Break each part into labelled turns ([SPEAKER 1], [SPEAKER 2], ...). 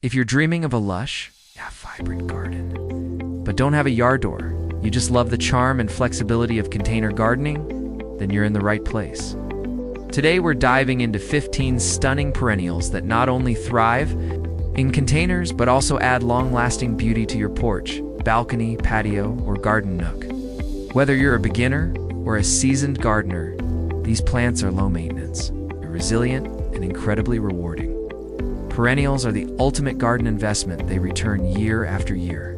[SPEAKER 1] If you're dreaming of a lush, vibrant garden, but don't have a yard door, you just love the charm and flexibility of container gardening, then you're in the right place. Today we're diving into 15 stunning perennials that not only thrive in containers, but also add long-lasting beauty to your porch, balcony, patio, or garden nook. Whether you're a beginner or a seasoned gardener, these plants are low maintenance, resilient, and incredibly rewarding. Perennials are the ultimate garden investment. They return year after year,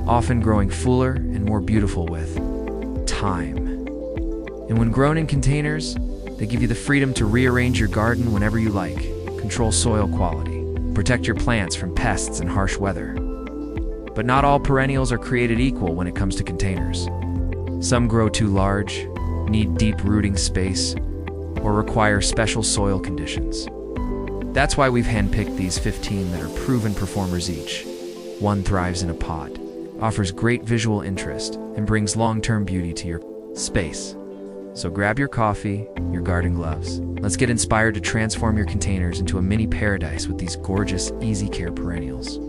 [SPEAKER 1] often growing fuller and more beautiful with time. And when grown in containers, they give you the freedom to rearrange your garden whenever you like, control soil quality, protect your plants from pests and harsh weather. But not all perennials are created equal when it comes to containers. Some grow too large, need deep rooting space, or require special soil conditions. That's why we've handpicked these 15 that are proven performers each. One thrives in a pot, offers great visual interest, and brings long-term beauty to your space. So grab your coffee, your garden gloves. Let's get inspired to transform your containers into a mini paradise with these gorgeous, easy care perennials.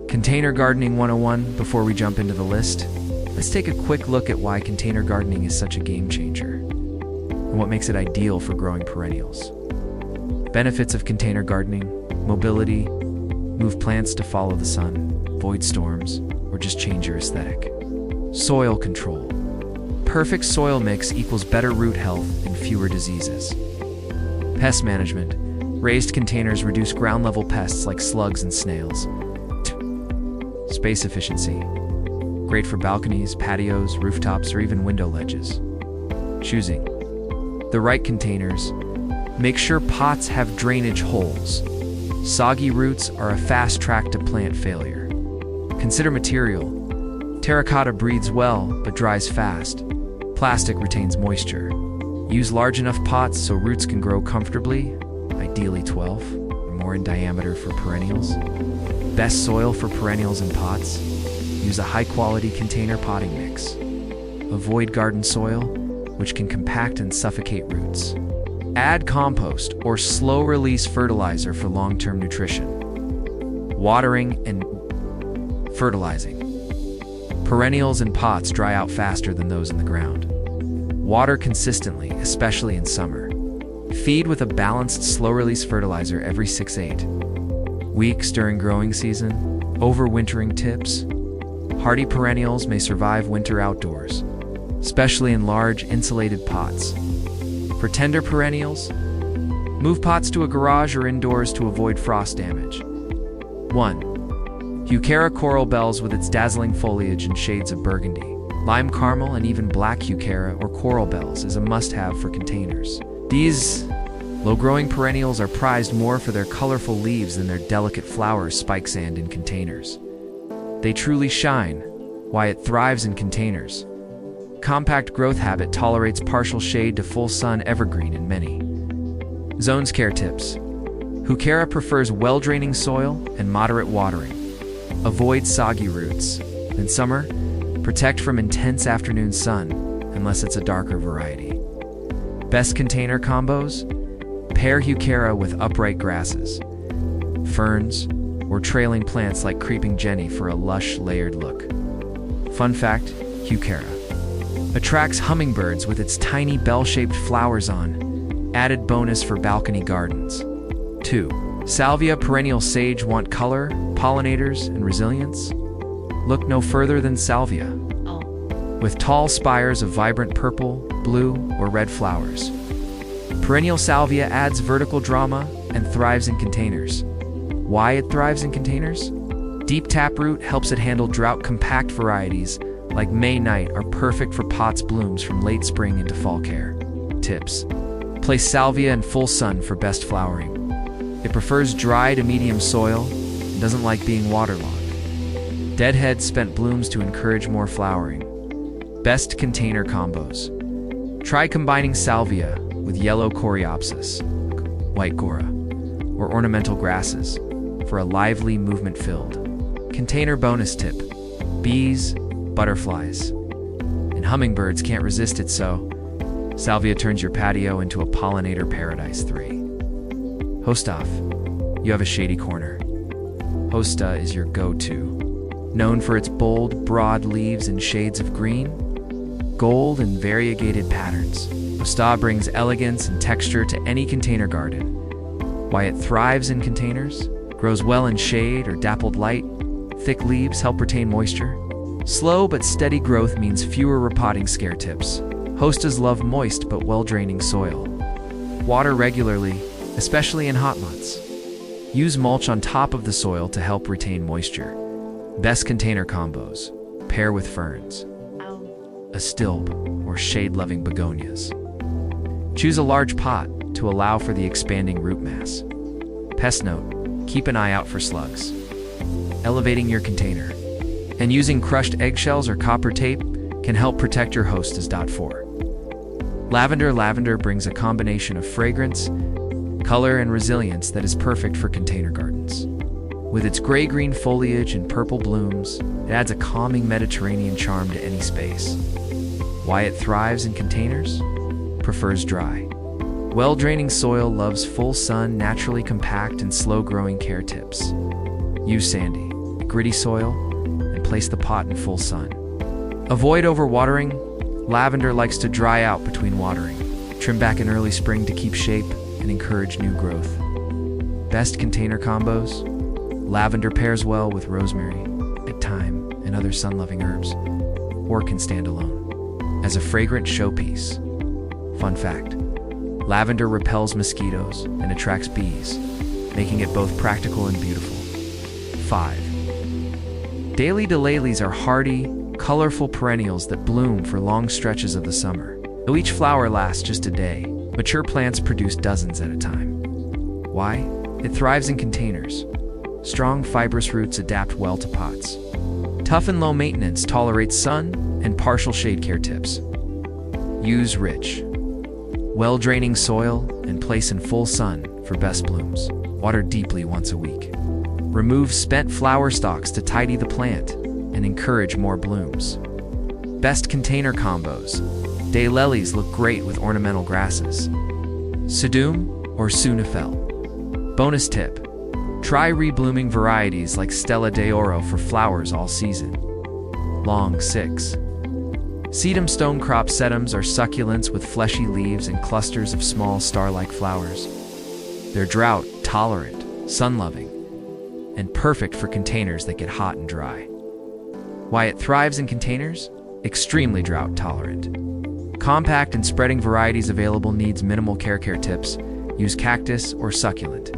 [SPEAKER 1] Container Gardening 101. Before we jump into the list, let's take a quick look at why container gardening is such a game changer and what makes it ideal for growing perennials. Benefits of container gardening: mobility, move plants to follow the sun, avoid storms, or just change your aesthetic. Soil control: perfect soil mix equals better root health and fewer diseases. Pest management: raised containers reduce ground level pests like slugs and snails. Space efficiency: great for balconies, patios, rooftops, or even window ledges. Choosing the right containers: make sure pots have drainage holes. Soggy roots are a fast track to plant failure. Consider material: terracotta breathes well but dries fast. Plastic retains moisture. Use large enough pots so roots can grow comfortably, ideally 12 or more in diameter for perennials. Best soil for perennials in pots: use a high-quality container potting mix. Avoid garden soil, which can compact and suffocate roots. Add compost or slow-release fertilizer for long-term nutrition. Watering and fertilizing: perennials in pots dry out faster than those in the ground. Water consistently, especially in summer. Feed with a balanced slow-release fertilizer every 6-8 weeks during growing season. Overwintering tips: hardy perennials may survive winter outdoors, especially in large insulated pots. For tender perennials, move pots to a garage or indoors to avoid frost damage. 1. Heuchera coral bells with its dazzling foliage and shades of burgundy. Lime caramel and even black heuchera or coral bells is a must-have for containers. These low-growing perennials are prized more for their colorful leaves than their delicate flowers spikes and in containers. They truly shine, why it thrives in containers. Compact growth habit tolerates partial shade to full sun, evergreen in many zones. Care tips: heuchera prefers well-draining soil and moderate watering. Avoid soggy roots. In summer, protect from intense afternoon sun, unless it's a darker variety. Best container combos: pair heuchera with upright grasses, ferns, or trailing plants like creeping jenny for a lush, layered look. Fun fact: heuchera attracts hummingbirds with its tiny bell-shaped flowers on. Added bonus for balcony gardens. 2. Salvia perennial sage. Want color, pollinators, and resilience? Look no further than salvia. With tall spires of vibrant purple, blue, or red flowers. Perennial salvia adds vertical drama and thrives in containers. Why it thrives in containers? Deep taproot helps it handle drought. Compact varieties like May Night are perfect for pots. Blooms from late spring into fall. Care tips: place salvia in full sun for best flowering. It prefers dry to medium soil and doesn't like being waterlogged. Deadhead spent blooms to encourage more flowering. Best container combos: try combining salvia with yellow Coreopsis, white gora, or ornamental grasses for a lively, movement-filled container. Bonus tip: bees, butterflies, and hummingbirds can't resist it, so salvia turns your patio into a pollinator paradise. 3. Hosta, you have a shady corner. Hosta is your go-to. Known for its bold, broad leaves and shades of green, gold, and variegated patterns, Hosta brings elegance and texture to any container garden. Why it thrives in containers? Grows well in shade or dappled light. Thick leaves help retain moisture. Slow but steady growth means fewer repotting scare tips. Hostas love moist but well-draining soil. Water regularly, especially in hot months. Use mulch on top of the soil to help retain moisture. Best container combos. Pair with ferns, Astilbe, or shade-loving begonias. Choose a large pot to allow for the expanding root mass. Pest note: keep an eye out for slugs. Elevating your container. And using crushed eggshells or copper tape can help protect your hostas. 4. Lavender brings a combination of fragrance, color, and resilience that is perfect for container gardens. With its gray-green foliage and purple blooms, it adds a calming Mediterranean charm to any space. Why it thrives in containers? Prefers dry. Well-draining soil loves full sun, naturally compact, and slow-growing care tips. Use sandy, gritty soil, and place the pot in full sun. Avoid overwatering. Lavender likes to dry out between watering. Trim back in early spring to keep shape and encourage new growth. Best container combos. Lavender pairs well with rosemary, thyme, and other sun-loving herbs, or can stand alone as a fragrant showpiece. Fun fact: lavender repels mosquitoes and attracts bees, making it both practical and beautiful. 5. Daylilies are hardy, colorful perennials that bloom for long stretches of the summer. Though each flower lasts just a day, mature plants produce dozens at a time. Why? It thrives in containers. Strong, fibrous roots adapt well to pots. Tough and low maintenance tolerates sun and partial shade care tips. Use rich, well-draining soil and place in full sun for best blooms. Water deeply once a week. Remove spent flower stalks to tidy the plant and encourage more blooms. Best container combos. Daylilies look great with ornamental grasses. Sedum or Sunifel. Bonus tip: try reblooming varieties like Stella d'Oro for flowers all season. Long 6. Sedum stonecrop sedums are succulents with fleshy leaves and clusters of small star-like flowers. They're drought-tolerant, sun-loving, and perfect for containers that get hot and dry. Why it thrives in containers? Extremely drought-tolerant. Compact and spreading varieties available. Needs minimal care tips. Use cactus or succulent.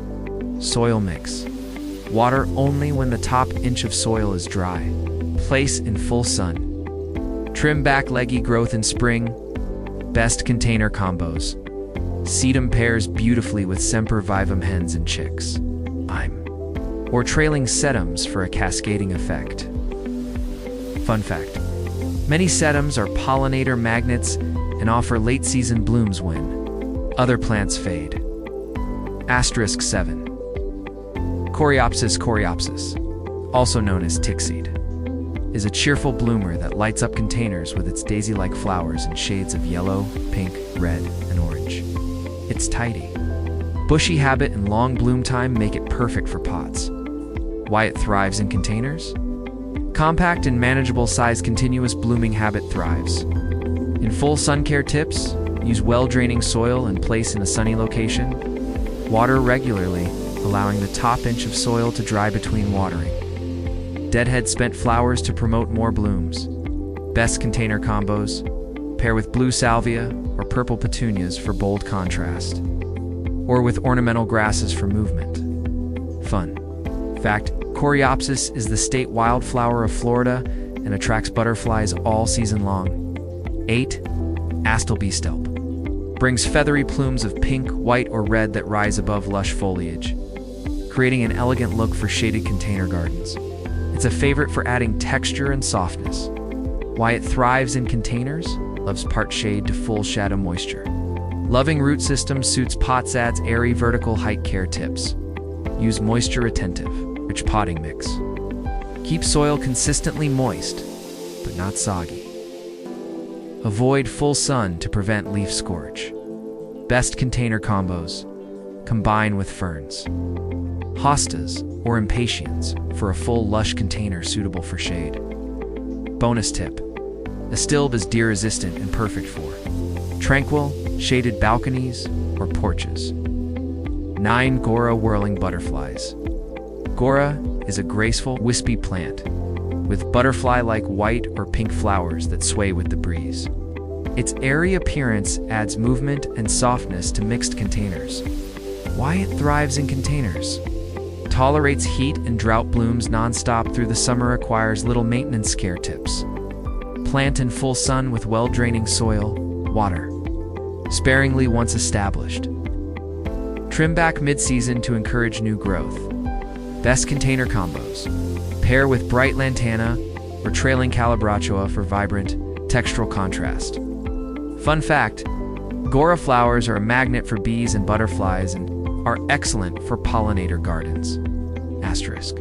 [SPEAKER 1] Soil mix. Water only when the top inch of soil is dry. Place in full sun. Trim back leggy growth in spring. Best container combos. Sedum pairs beautifully with sempervivum hens and chicks. Or trailing sedums for a cascading effect. Fun fact: many sedums are pollinator magnets and offer late-season blooms when other plants fade. Asterisk 7. Coreopsis, also known as tickseed, is a cheerful bloomer that lights up containers with its daisy-like flowers in shades of yellow, pink, red, and orange. Its tidy, bushy habit and long bloom time make it perfect for pots. Why it thrives in containers? Compact and manageable size. Continuous blooming habit thrives. In full sun care tips, use well-draining soil and place in a sunny location. Water regularly, allowing the top inch of soil to dry between watering. Deadhead spent flowers to promote more blooms. Best container combos. Pair with blue salvia or purple petunias for bold contrast. Or with ornamental grasses for movement. Fun fact: Coreopsis is the state wildflower of Florida and attracts butterflies all season long. 8. Astilbe brings feathery plumes of pink, white, or red that rise above lush foliage, creating an elegant look for shaded container gardens. It's a favorite for adding texture and softness. Why it thrives in containers? Loves part shade to full shadow moisture. Loving root system suits pots. Adds airy vertical height care tips. Use moisture retentive, rich potting mix. Keep soil consistently moist, but not soggy. Avoid full sun to prevent leaf scorch. Best container combos. combine with ferns. Hostas, or impatiens, for a full, lush container suitable for shade. Bonus tip: Astilbe is deer-resistant and perfect for tranquil, shaded balconies or porches. 9. Gora whirling butterflies. Gora is a graceful, wispy plant with butterfly-like white or pink flowers that sway with the breeze. Its airy appearance adds movement and softness to mixed containers. Why it thrives in containers? Tolerates heat and drought, blooms non-stop through the summer, requires little maintenance. Care tips: plant in full sun with well-draining soil, water sparingly once established. Trim back mid-season to encourage new growth. Best container combos: pair with bright lantana or trailing calabrachoa for vibrant, textural contrast. Fun fact: Gora flowers are a magnet for bees and butterflies and are excellent for pollinator gardens. Asterisk.